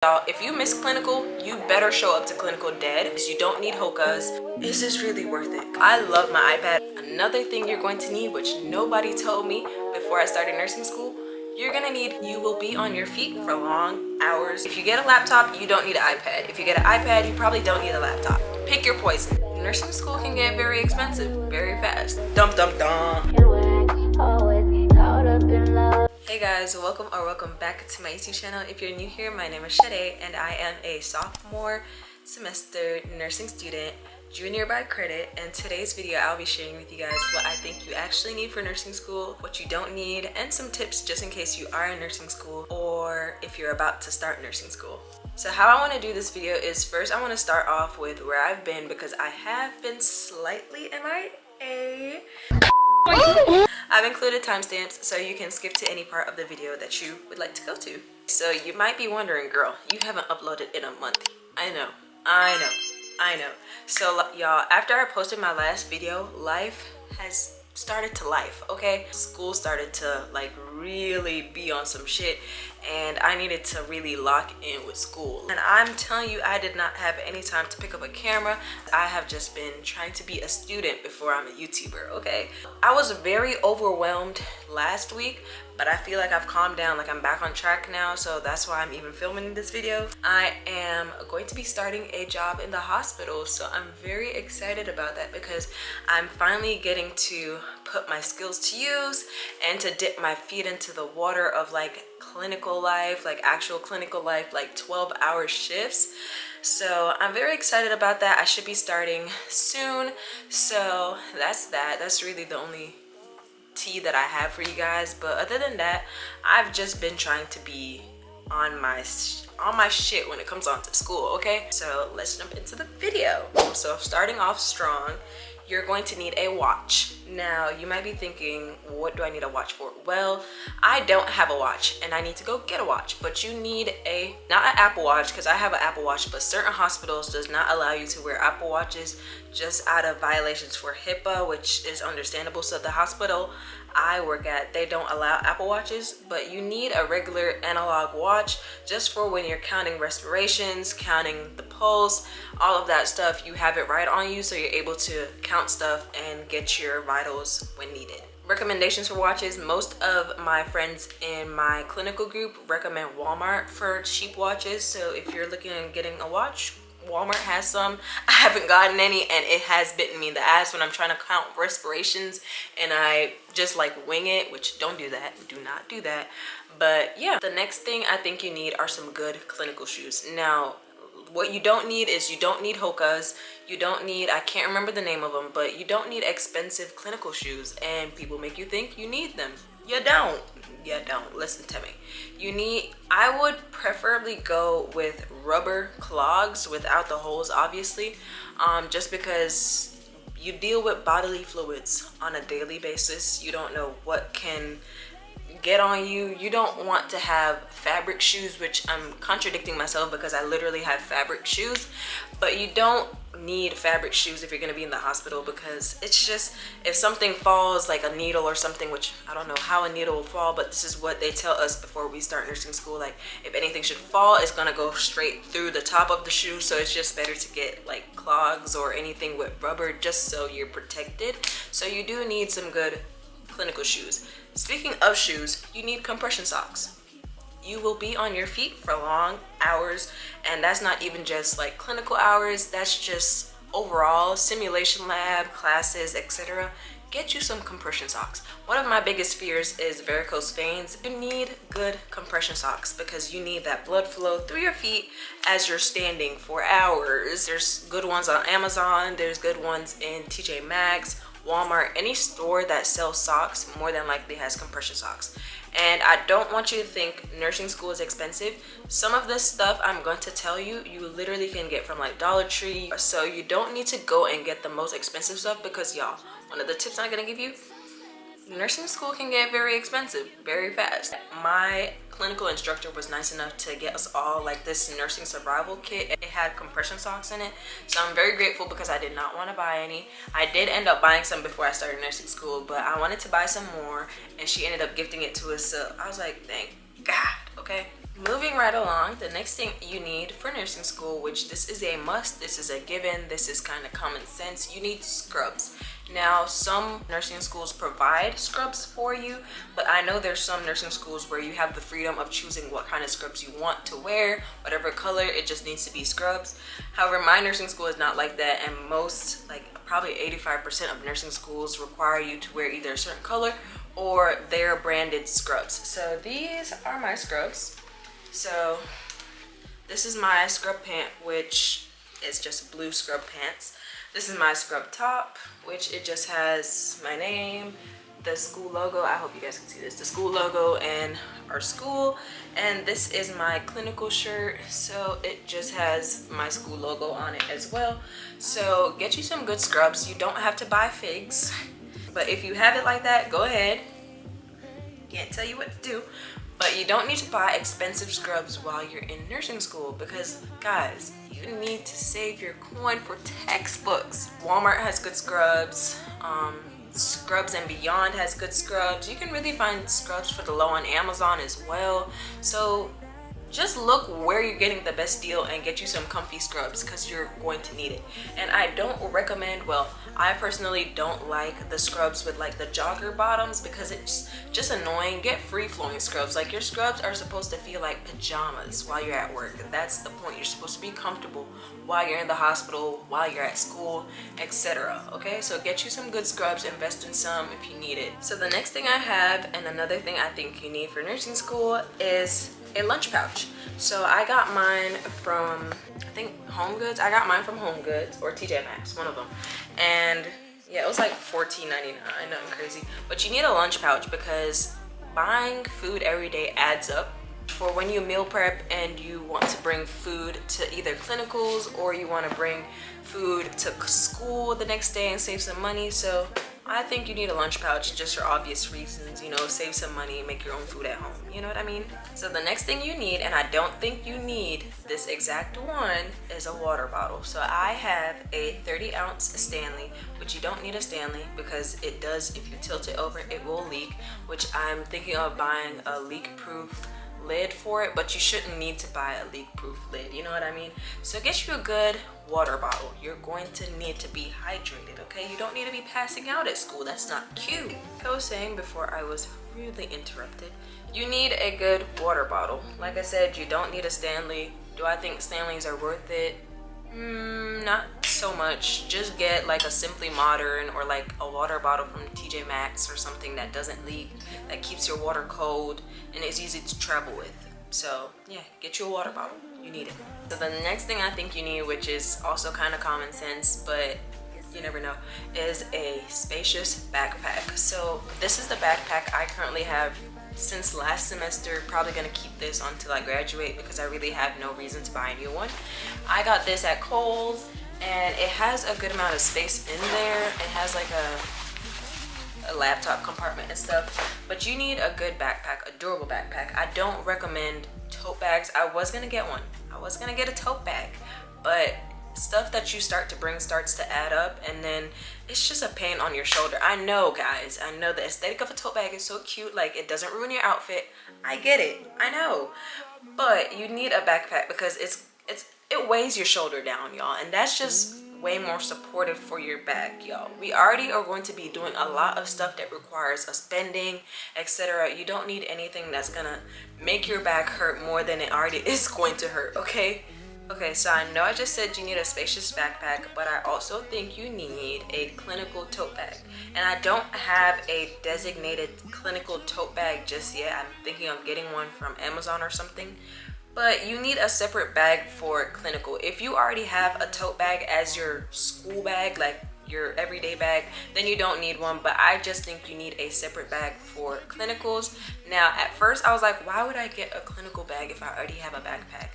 Y'all, if you miss clinical, you better show up to clinical dead because you don't need hokas. Is this really worth it? I love my iPad. Another thing you're going to need, which nobody told me before I started nursing school, you will be on your feet for long hours. If you get a laptop, you don't need an iPad. If you get an iPad, you probably don't need a laptop. Pick your poison. Nursing school can get very expensive very fast. Dum dum dum. Hey guys, welcome back to my YouTube channel. If you're new here, my name is Shadae and I am a sophomore semester nursing student, junior by credit, and today's video I'll be sharing with you guys what I think you actually need for nursing school, what you don't need, and some tips just in case you are in nursing school or if you're about to start nursing school. So how I want to do this video is, first I want to start off with where I've been, because I have been slightly MIA. I've included timestamps so you can skip to any part of the video that you would like to go to. So you might be wondering, girl, you haven't uploaded in a month. I know. So y'all, after I posted my last video, life has started to life, okay? School started to like really be on some shit and I needed to really lock in with school. And I'm telling you, I did not have any time to pick up a camera. I have just been trying to be a student before I'm a YouTuber, okay? I was very overwhelmed last week, but I feel like I've calmed down, like I'm back on track now, so that's why I'm even filming this video. I am going to be starting a job in the hospital, so I'm very excited about that because I'm finally getting to put my skills to use and to dip my feet into the water of like clinical life, like actual clinical life, like 12-hour shifts. So I'm very excited about that. I should be starting soon, so that's really the only tea that I have for you guys. But other than that, I've just been trying to be on my shit when it comes on to school, okay? So let's jump into the video. So starting off strong, you're going to need a watch. Now you might be thinking, what do I need a watch for? Well, I don't have a watch and I need to go get a watch, but you need not an Apple Watch, because I have an Apple Watch, but certain hospitals does not allow you to wear Apple Watches just out of violations for HIPAA, which is understandable. So the hospital I work at, they don't allow Apple Watches, but you need a regular analog watch just for when you're counting respirations, counting the pulse, all of that stuff. You have it right on you so you're able to count stuff and get your vitals when needed. Recommendations for watches: most of my friends in my clinical group recommend Walmart for cheap watches. So if you're looking at getting a watch, Walmart has some. I haven't gotten any and it has bitten me in the ass when I'm trying to count respirations and I just like wing it, which don't do that, do not do that. But yeah, the next thing I think you need are some good clinical shoes. Now what you don't need is, you don't need hokas, you don't need, I can't remember the name of them, but you don't need expensive clinical shoes, and people make you think you need them. You don't. Listen to me. I would preferably go with rubber clogs without the holes, obviously, just because you deal with bodily fluids on a daily basis. You don't know what can get on you. You don't want to have fabric shoes, which I'm contradicting myself because I literally have fabric shoes, but you don't need fabric shoes if you're going to be in the hospital, because it's just, if something falls, like a needle or something, which I don't know how a needle will fall, but this is what they tell us before we start nursing school, like if anything should fall, it's going to go straight through the top of the shoe. So it's just better to get like clogs or anything with rubber just so you're protected. So you do need some good clinical shoes. Speaking of shoes, you need compression socks. You will be on your feet for long hours, and that's not even just like clinical hours, that's just overall simulation lab, classes, etc. Get you some compression socks. One of my biggest fears is varicose veins. You need good compression socks because you need that blood flow through your feet as you're standing for hours. There's good ones on Amazon, there's good ones in TJ Maxx, Walmart. Any store that sells socks more than likely has compression socks. And I don't want you to think nursing school is expensive. Some of this stuff I'm going to tell you, you literally can get from like Dollar Tree. So you don't need to go and get the most expensive stuff, because y'all, one of the tips I'm gonna give you, nursing school can get very expensive very fast. My clinical instructor was nice enough to get us all like this nursing survival kit. It had compression socks in it, so I'm very grateful because I did not want to buy any. I did end up buying some before I started nursing school, but I wanted to buy some more and she ended up gifting it to us, so I was like, thank God, okay? Moving right along, the next thing you need for nursing school, which this is a must, this is a given, this is kind of common sense, you need scrubs. Now, some nursing schools provide scrubs for you, but I know there's some nursing schools where you have the freedom of choosing what kind of scrubs you want to wear, whatever color, it just needs to be scrubs. However, my nursing school is not like that, and most, like probably 85% of nursing schools require you to wear either a certain color or their branded scrubs. So these are my scrubs. So this is my scrub pant, which is just blue scrub pants. This is my scrub top, which it just has my name, the school logo. I hope you guys can see this, the school logo and our school. And this is my clinical shirt, so it just has my school logo on it as well. So get you some good scrubs. You don't have to buy figs, but if you have it like that, go ahead. Can't tell you what to do. But you don't need to buy expensive scrubs while you're in nursing school because, guys, you need to save your coin for textbooks. Walmart has good scrubs. Scrubs and Beyond has good scrubs. You can really find scrubs for the low on Amazon as well. So just look where you're getting the best deal and get you some comfy scrubs because you're going to need it. And I don't recommend, well, I personally don't like the scrubs with like the jogger bottoms because it's just annoying. Get free flowing scrubs. Like your scrubs are supposed to feel like pajamas while you're at work. That's the point. You're supposed to be comfortable while you're in the hospital, while you're at school, etc. Okay, so get you some good scrubs, invest in some if you need it. So the next thing I have, and another thing I think you need for nursing school, is a lunch pouch. So I got mine from, I think, Home Goods. I got mine from Home Goods or TJ Maxx, one of them. And yeah, it was like $14.99, nothing crazy. But you need a lunch pouch because buying food every day adds up. For when you meal prep and you want to bring food to either clinicals or you want to bring food to school the next day and save some money. So I think you need a lunch pouch just for obvious reasons, you know, save some money, make your own food at home, you know what I mean? So the next thing you need, and I don't think you need this exact one, is a water bottle. So I have a 30-ounce Stanley, which you don't need a Stanley because it does, if you tilt it over, it will leak, which I'm thinking of buying a leak-proof lid for it, but you shouldn't need to buy a leak-proof lid, you know what I mean? So get you a good water bottle. You're going to need to be hydrated, okay? You don't need to be passing out at school. That's not cute. Like I was saying before I was rudely interrupted, you need a good water bottle. Like I said, you don't need a Stanley. Do I think Stanleys are worth it? Not so much. Just get like a Simply Modern or like a water bottle from TJ Maxx or something that doesn't leak, that keeps your water cold and is easy to travel with. So yeah, get you a water bottle. You need it. So the next thing I think you need, which is also kind of common sense, but you never know, is a spacious backpack. So this is the backpack I currently have since last semester. Probably gonna keep this until I graduate because I really have no reason to buy a new one. I got this at Kohl's and it has a good amount of space in there. It has like a laptop compartment and stuff, but you need a good backpack, a durable backpack. I don't recommend tote bags. I was gonna get one. I was gonna get a tote bag, but stuff that you start to bring starts to add up and then it's just a pain on your shoulder. I know, guys, I know the aesthetic of a tote bag is so cute, like it doesn't ruin your outfit. I get it, I know, but you need a backpack because it weighs your shoulder down, y'all, and that's just way more supportive for your back, y'all. We already are going to be doing a lot of stuff that requires us bending, etc. You don't need anything that's gonna make your back hurt more than it already is going to hurt, okay? Okay, so I know I just said you need a spacious backpack, but I also think you need a clinical tote bag. And I don't have a designated clinical tote bag just yet. I'm thinking of getting one from Amazon or something. But you need a separate bag for clinical. If you already have a tote bag as your school bag, like your everyday bag, then you don't need one. But I just think you need a separate bag for clinicals. Now, at first I was like, why would I get a clinical bag if I already have a backpack?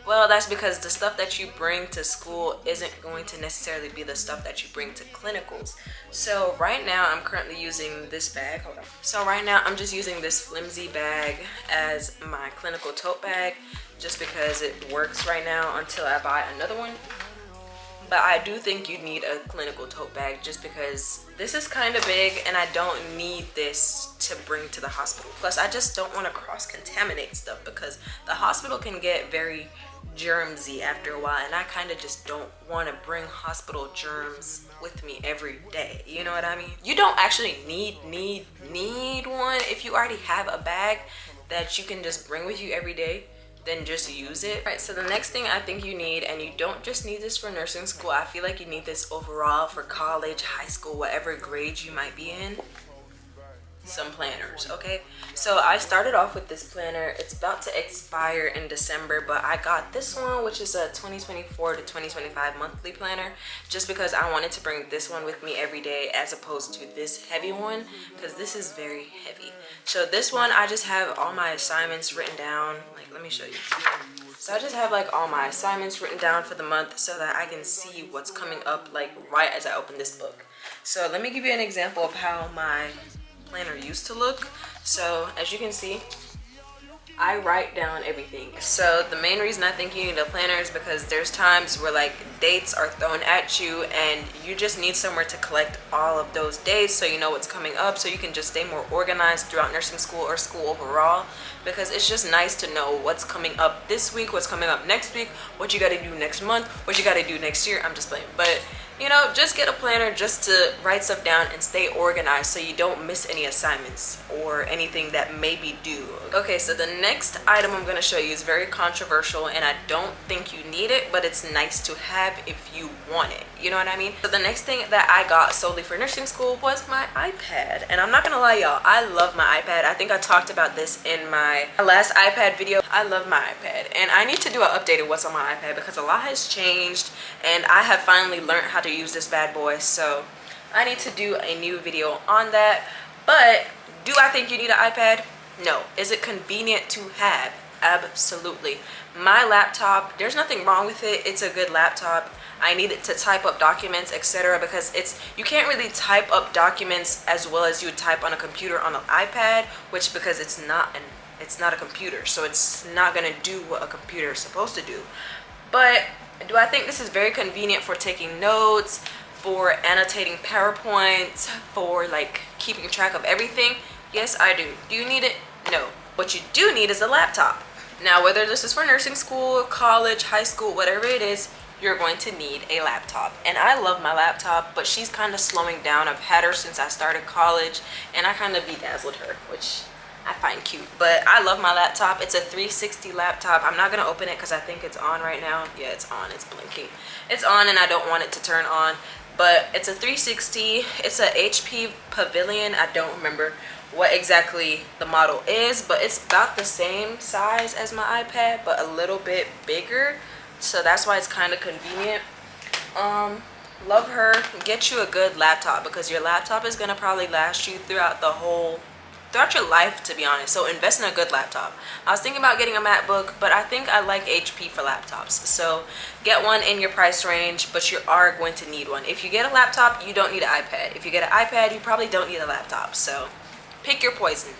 Well, that's because the stuff that you bring to school isn't going to necessarily be the stuff that you bring to clinicals. So right now I'm currently using this bag. Hold on. So right now I'm just using this flimsy bag as my clinical tote bag just because it works right now until I buy another one. But I do think you need a clinical tote bag just because this is kind of big and I don't need this to bring to the hospital. Plus, I just don't want to cross-contaminate stuff because the hospital can get very germsy after a while, and I kind of just don't want to bring hospital germs with me every day. You know what I mean? You don't actually need one. If you already have a bag that you can just bring with you every day, then just use it. All right, so the next thing I think you need, and you don't just need this for nursing school, I feel like you need this overall for college, high school, whatever grade you might be in. Some planners, okay? So I started off with this planner. It's about to expire in December, but I got this one, which is a 2024 to 2025 monthly planner, just because I wanted to bring this one with me every day as opposed to this heavy one, because this is very heavy. So this one, I just have all my assignments written down. Like, let me show you. So I just have like all my assignments written down for the month so that I can see what's coming up like right as I open this book. So let me give you an example of how my planner used to look. So as you can see, I write down everything. So the main reason I think you need a planner is because there's times where like dates are thrown at you and you just need somewhere to collect all of those dates so you know what's coming up, so you can just stay more organized throughout nursing school or school overall, because it's just nice to know what's coming up this week, what's coming up next week, what you got to do next month, what you got to do next year. I'm just playing, but you know, just get a planner just to write stuff down and stay organized so you don't miss any assignments or anything that may be due. Okay, so the next item I'm going to show you is very controversial and I don't think you need it, but it's nice to have if you want it. You know what I mean? So the next thing that I got solely for nursing school was my iPad. And I'm not going to lie, y'all, I love my iPad. I think I talked about this in my last iPad video. I love my iPad and I need to do an update of what's on my iPad because a lot has changed and I have finally learned how to use this bad boy, so I need to do a new video on that. But do I think you need an iPad? No. Is it convenient to have? Absolutely. My laptop, there's nothing wrong with it. It's a good laptop. I need it to type up documents, etc., because you can't really type up documents as well as you would type on a computer on an iPad, which because it's not a computer, so it's not gonna do what a computer is supposed to do. But do I think this is very convenient for taking notes, for annotating PowerPoints, for like keeping track of everything? Yes, I do. Do you need it? No. What you do need is a laptop. Now, whether this is for nursing school, college, high school, whatever it is, you're going to need a laptop. And I love my laptop, but she's kind of slowing down. I've had her since I started college and I kind of bedazzled her, which I find cute. But I love my laptop. It's a 360 laptop. I'm not gonna open it because I think it's on right now. Yeah, it's on. It's blinking. It's on and I don't want it to turn on. But it's a 360. It's a HP Pavilion. I don't remember what exactly the model is, but it's about the same size as my iPad, but a little bit bigger. So that's why it's kind of convenient. Love her. Get you a good laptop because your laptop is gonna probably last you throughout your life, to be honest. So invest in a good laptop. I was thinking about getting a MacBook, but I think I like HP for laptops. So get one in your price range, but you are going to need one. If you get a laptop, you don't need an iPad. If you get an iPad, you probably don't need a laptop. So pick your poison.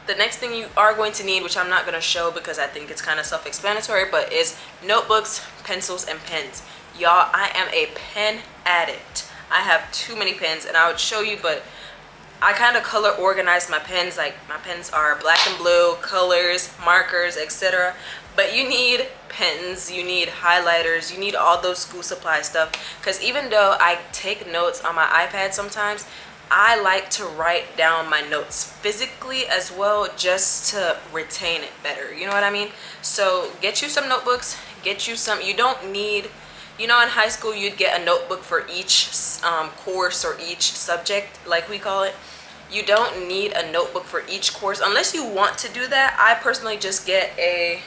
The next thing you are going to need, which I'm not going to show because I think it's kind of self-explanatory, but is notebooks, pencils, and pens. Y'all, I am a pen addict. I have too many pens, and I would show you, but I kind of color organize my pens. Like my pens are black and blue, colors, markers, etc. But you need pens, you need highlighters, you need all those school supply stuff. Because even though I take notes on my iPad sometimes, I like to write down my notes physically as well, just to retain it better. You know what I mean? So get you some notebooks, get you some, you don't need, you know, in high school you'd get a notebook for each course or each subject, like we call it. You don't need a notebook for each course unless you want to do that. I personally just get I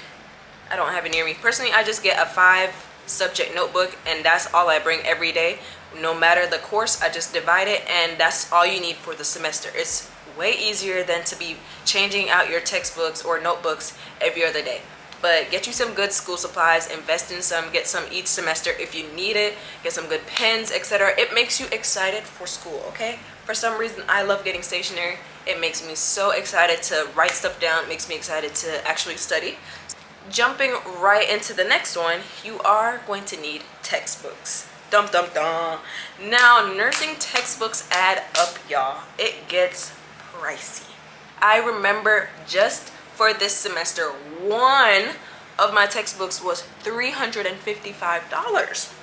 don't have it near me. Personally, I just get a 5-subject notebook and that's all I bring every day. No matter the course, I just divide it and that's all you need for the semester. It's way easier than to be changing out your textbooks or notebooks every other day. But get you some good school supplies, invest in some, get some each semester if you need it, get some good pens, etc. It makes you excited for school, okay? For some reason, I love getting stationery. It makes me so excited to write stuff down. It makes me excited to actually study. Jumping right into the next one, you are going to need textbooks. Dum dum dum. Now, nursing textbooks add up, y'all. It gets pricey. I remember just for this semester, one of my textbooks was $355.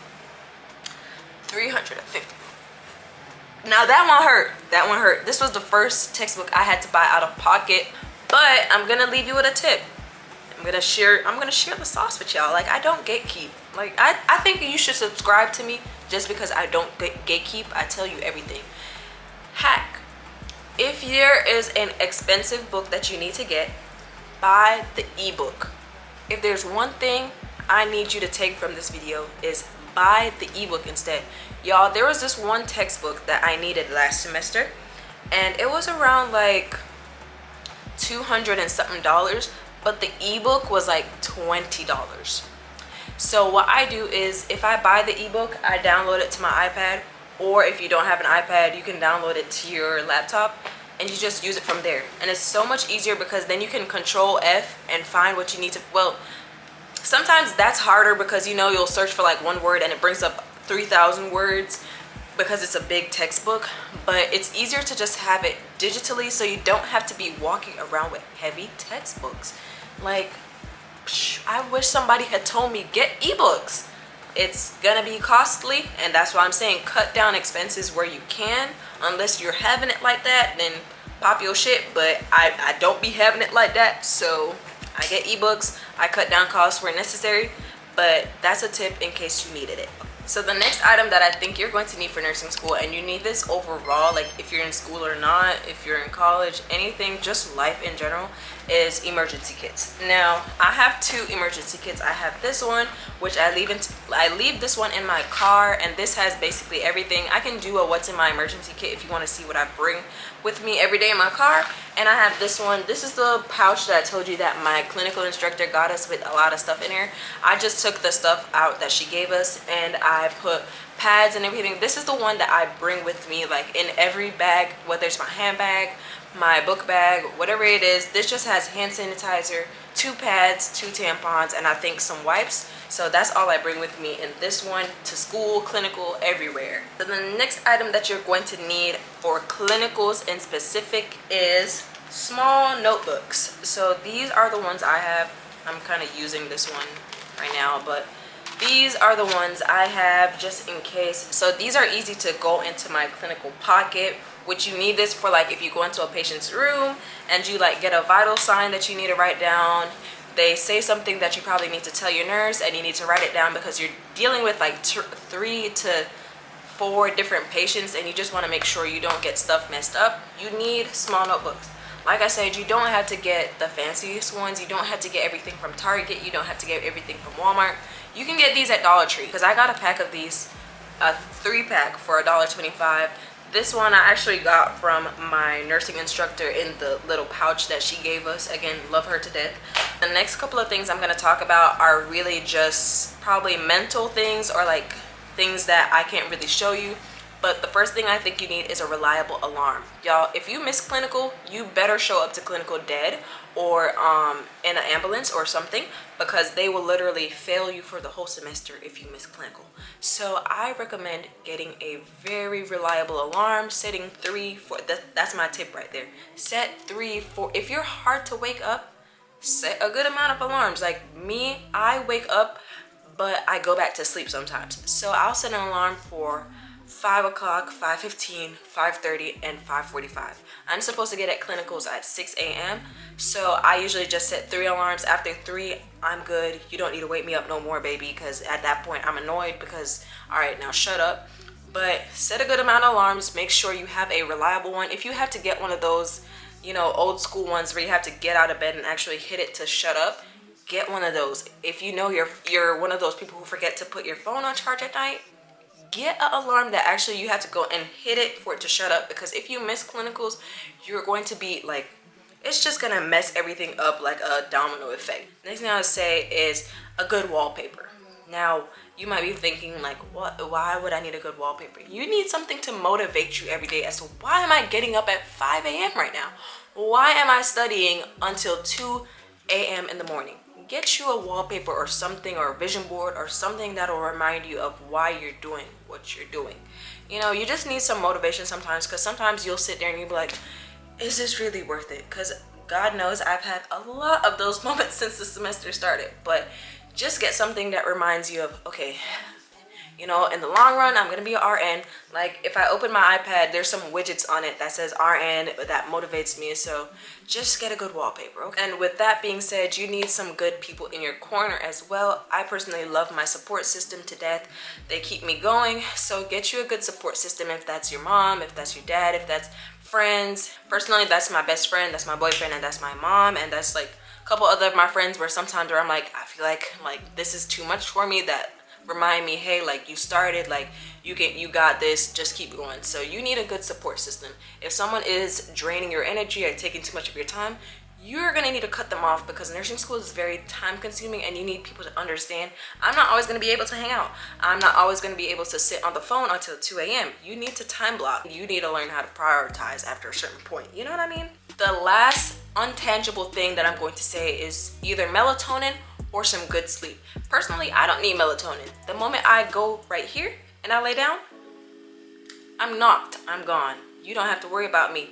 350. Now that one hurt. That one hurt. This was the first textbook I had to buy out of pocket. But I'm gonna leave you with a tip. I'm gonna share the sauce with y'all. Like, I don't gatekeep. Like, I think you should subscribe to me just because I don't gatekeep. I tell you everything. Hack. If there is an expensive book that you need to get, buy the ebook. If there's one thing I need you to take from this video, is buy the ebook instead. Y'all, there was this one textbook that I needed last semester, and it was around like $200 and something, but the ebook was like $20. So what I do is, if I buy the ebook, I download it to my iPad, or if you don't have an iPad, you can download it to your laptop and you just use it from there. And it's so much easier because then you can Control F and find what you need to, well, sometimes that's harder because, you know, you'll search for like one word and it brings up 3,000 words because it's a big textbook. But it's easier to just have it digitally, so you don't have to be walking around with heavy textbooks. Like, I wish somebody had told me get ebooks. It's gonna be costly, and that's why I'm saying cut down expenses where you can. Unless you're having it like that, then pop your shit. But I don't be having it like that, so I get ebooks. I cut down costs where necessary, but that's a tip in case you needed it. So the next item that I think you're going to need for nursing school, and you need this overall, like if you're in school or not, if you're in college, anything, just life in general, is emergency kits. Now, I have two emergency kits. I have this one, which I leave this one in my car, and this has basically everything. I can do a what's in my emergency kit if you want to see what I bring with me every day in my car. And I have this one. This is the pouch that I told you that my clinical instructor got us with a lot of stuff in here. I just took the stuff out that she gave us, and I put pads and everything. This is the one that I bring with me, like in every bag, whether it's my handbag, my book bag, whatever it is. This just has hand sanitizer, 2 pads, 2 tampons, and I think some wipes. So that's all I bring with me in this one, to school, clinical, everywhere. So the next item that you're going to need for clinicals in specific is small notebooks. So these are the ones I have. I'm kind of using this one right now, but these are the ones I have just in case. So these are easy to go into my clinical pocket, which you need this for, like if you go into a patient's room and you like get a vital sign that you need to write down. They say something that you probably need to tell your nurse, and you need to write it down because you're dealing with like 3 to 4 different patients, and you just want to make sure you don't get stuff messed up. You need small notebooks. Like I said, you don't have to get the fanciest ones. You don't have to get everything from Target. You don't have to get everything from Walmart. You can get these at Dollar Tree, because I got a pack of these, a 3-pack for $1.25. This one I actually got from my nursing instructor in the little pouch that she gave us. Again, love her to death. The next couple of things I'm going to talk about are really just probably mental things, or like things that I can't really show you. But the first thing I think you need is a reliable alarm. Y'all, if you miss clinical, you better show up to clinical dead, or in an ambulance or something, because they will literally fail you for the whole semester if you miss clinical. So I recommend getting a very reliable alarm, setting 3, 4, that's my tip right there. Set 3, 4, if you're hard to wake up, set a good amount of alarms. Like me, I wake up, but I go back to sleep sometimes. So I'll set an alarm for 5 o'clock, 5:15, 5:30, and 5:45. I'm supposed to get at clinicals at 6 a.m. So I usually just set 3 alarms. After 3, I'm good. You don't need to wake me up no more, baby, because at that point I'm annoyed because, all right, now shut up. But set a good amount of alarms. Make sure you have a reliable one. If you have to get one of those, you know, old school ones where you have to get out of bed and actually hit it to shut up, get one of those. If you know you're one of those people who forget to put your phone on charge at night, get an alarm that actually you have to go and hit it for it to shut up. Because if you miss clinicals, you're going to be like, it's just gonna mess everything up like a domino effect. Next thing I would say is a good wallpaper. Now, you might be thinking like, why would I need a good wallpaper? You need something to motivate you every day as to, why am I getting up at 5 a.m. right now? Why am I studying until 2 a.m. in the morning? get you a wallpaper or something, or a vision board or something that'll remind you of why you're doing what you're doing. You know, you just need some motivation sometimes, because sometimes you'll sit there and you'll be like, is this really worth it? Because God knows I've had a lot of those moments since the semester started. But just get something that reminds you of, okay, you know, in the long run, I'm gonna be an RN. Like, if I open my iPad, there's some widgets on it that says RN that motivates me. So just get a good wallpaper, okay? And with that being said, you need some good people in your corner as well. I personally love my support system to death. They keep me going. So get you a good support system, if that's your mom, if that's your dad, if that's friends. Personally, that's my best friend, that's my boyfriend, and that's my mom, and that's like a couple other of my friends where sometimes where I'm like, I feel like this is too much for me, that remind me, hey, like, you started, like, you got this, just keep going. So you need a good support system. If someone is draining your energy or taking too much of your time, you're gonna need to cut them off, because nursing school is very time consuming, and you need people to understand, I'm not always gonna be able to hang out. I'm not always gonna be able to sit on the phone until 2 a.m. You need to time block. You need to learn how to prioritize after a certain point. You know what I mean? The last untangible thing that I'm going to say is either melatonin or some good sleep. Personally, I don't need melatonin. The moment I go right here and I lay down, I'm knocked, I'm gone. You don't have to worry about me.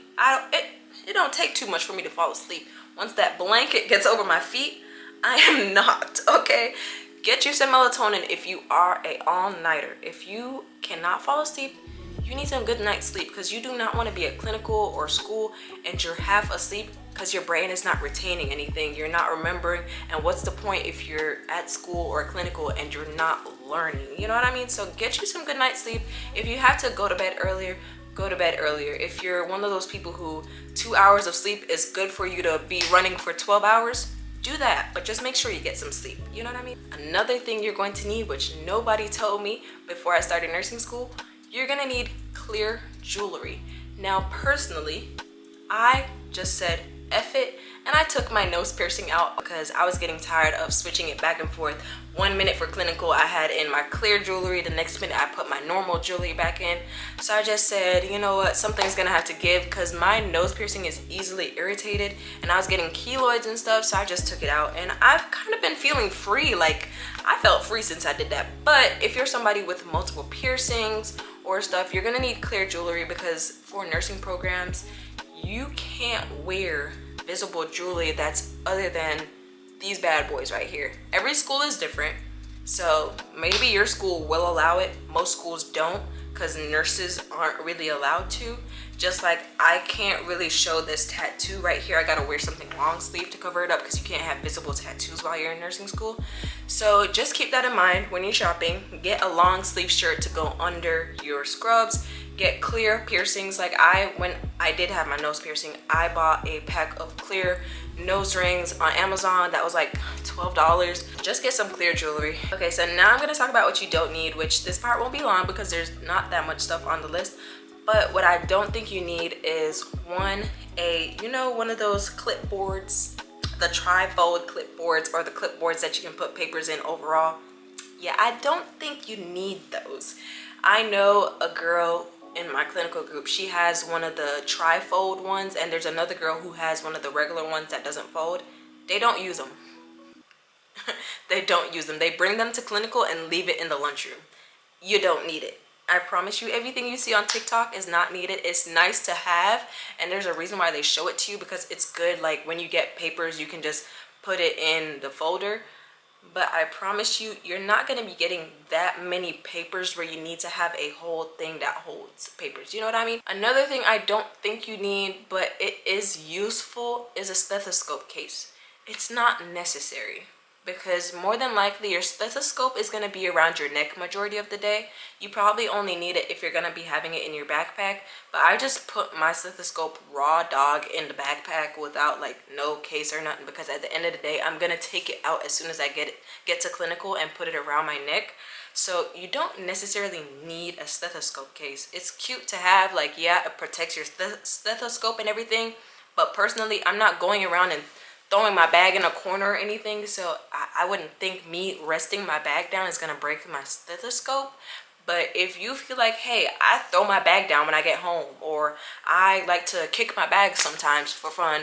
It don't take too much for me to fall asleep. Once that blanket gets over my feet, I am knocked, okay? Get you some melatonin if you are a all-nighter. If you cannot fall asleep, you need some good night's sleep, because you do not want to be at clinical or school and you're half asleep, because your brain is not retaining anything. You're not remembering, and what's the point if you're at school or clinical and you're not learning? You know what I mean? So get you some good night's sleep. If you have to go to bed earlier, go to bed earlier. If you're one of those people who 2 hours of sleep is good for you to be running for 12 hours, do that, but just make sure you get some sleep. You know what I mean? Another thing you're going to need, which nobody told me before I started nursing school, you're gonna need clear jewelry. Now, personally, I just said F it, and I took my nose piercing out because I was getting tired of switching it back and forth. 1 minute for clinical, I had in my clear jewelry. The next minute, I put my normal jewelry back in. So I just said, you know what, something's gonna have to give, because my nose piercing is easily irritated, and I was getting keloids and stuff, so I just took it out. And I've kind of been feeling free, like, I felt free since I did that. But if you're somebody with multiple piercings or stuff, you're gonna need clear jewelry, because for nursing programs, you can't wear visible jewelry that's other than these bad boys right here. Every school is different, so maybe your school will allow it. Most schools don't, because nurses aren't really allowed to. Just like I can't really show this tattoo right here. I gotta wear something long sleeve to cover it up, because you can't have visible tattoos while you're in nursing school. So just keep that in mind when you're shopping. Get a long sleeve shirt to go under your scrubs. Get clear piercings. Like when I did have my nose piercing, I bought a pack of clear nose rings on Amazon that was like $12. Just get some clear jewelry. Okay, so now I'm gonna talk about what you don't need, which this part won't be long because there's not that much stuff on the list. But what I don't think you need is one of those clipboards, the trifold clipboards, or the clipboards that you can put papers in overall. Yeah, I don't think you need those. I know a girl in my clinical group, she has one of the trifold ones, and there's another girl who has one of the regular ones that doesn't fold. They don't use them. They don't use them. They bring them to clinical and leave it in the lunchroom. You don't need it. I promise you, everything you see on TikTok is not needed. It's nice to have, and there's a reason why they show it to you, because it's good. Like when you get papers, you can just put it in the folder. But I promise you, you're not going to be getting that many papers where you need to have a whole thing that holds papers. You know what I mean? Another thing I don't think you need, but it is useful, is a stethoscope case. It's not necessary, because more than likely your stethoscope is going to be around your neck majority of the day. You probably only need it if you're going to be having it in your backpack. But I just put my stethoscope raw dog in the backpack without like no case or nothing, because at the end of the day, I'm going to take it out as soon as I get to clinical and put it around my neck. So you don't necessarily need a stethoscope case. It's cute to have, like, yeah, it protects your stethoscope and everything. But personally, I'm not going around and throwing my bag in a corner or anything, so I wouldn't think me resting my bag down is gonna break my stethoscope. But if you feel like, hey, I throw my bag down when I get home, or I like to kick my bag sometimes for fun,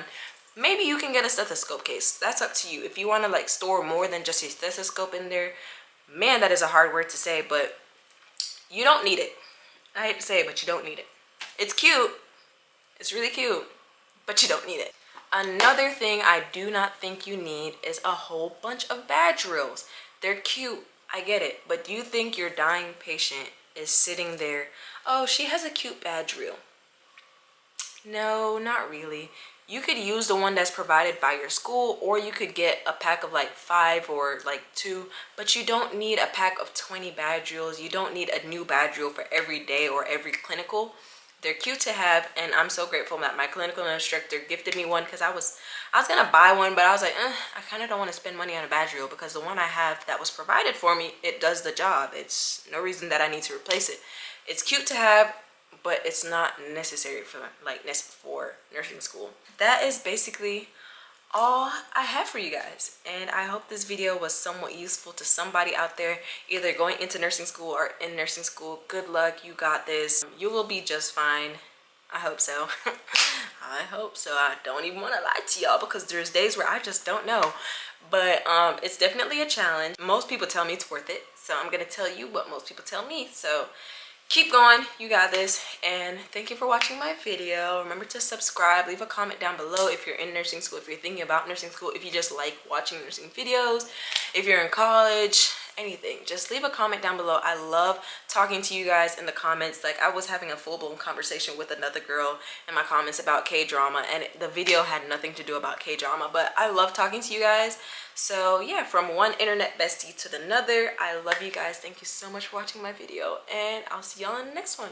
Maybe you can get a stethoscope case. That's up to you. If you want to like store more than just your stethoscope in there, man, that is a hard word to say, but you don't need it. I hate to say it, but you don't need it. It's cute. It's really cute, but you don't need it. Another thing I do not think you need is a whole bunch of badge reels. They're cute, I get it, but do you think your dying patient is sitting there, oh, she has a cute badge reel? No, not really. You could use the one that's provided by your school, or you could get a pack of like 5 or like 2, but you don't need a pack of 20 badge reels. You don't need a new badge reel for every day or every clinical. They're cute to have, and I'm so grateful that my clinical instructor gifted me one, because I was gonna buy one, but I was like, I kind of don't want to spend money on a badge reel, because the one I have that was provided for me, it does the job. It's no reason that I need to replace it. It's cute to have, but it's not necessary for nursing school. That is basically all I have for you guys, and I hope this video was somewhat useful to somebody out there either going into nursing school or in nursing school. Good luck, you got this. You will be just fine. I hope so. I hope so. I don't even want to lie to y'all, because there's days where I just don't know, but it's definitely a challenge. Most people tell me it's worth it, so I'm gonna tell you what most people tell me. So keep going, you got this, and thank you for watching my video. Remember to subscribe, leave a comment down below if you're in nursing school, if you're thinking about nursing school, if you just like watching nursing videos, if you're in college, anything. Just leave a comment down below. I love talking to you guys in the comments. Like, I was having a full-blown conversation with another girl in my comments about K-drama, and the video had nothing to do about K-drama, but I love talking to you guys. So yeah, from one internet bestie to another, I love you guys. Thank you so much for watching my video, and I'll see y'all in the next one.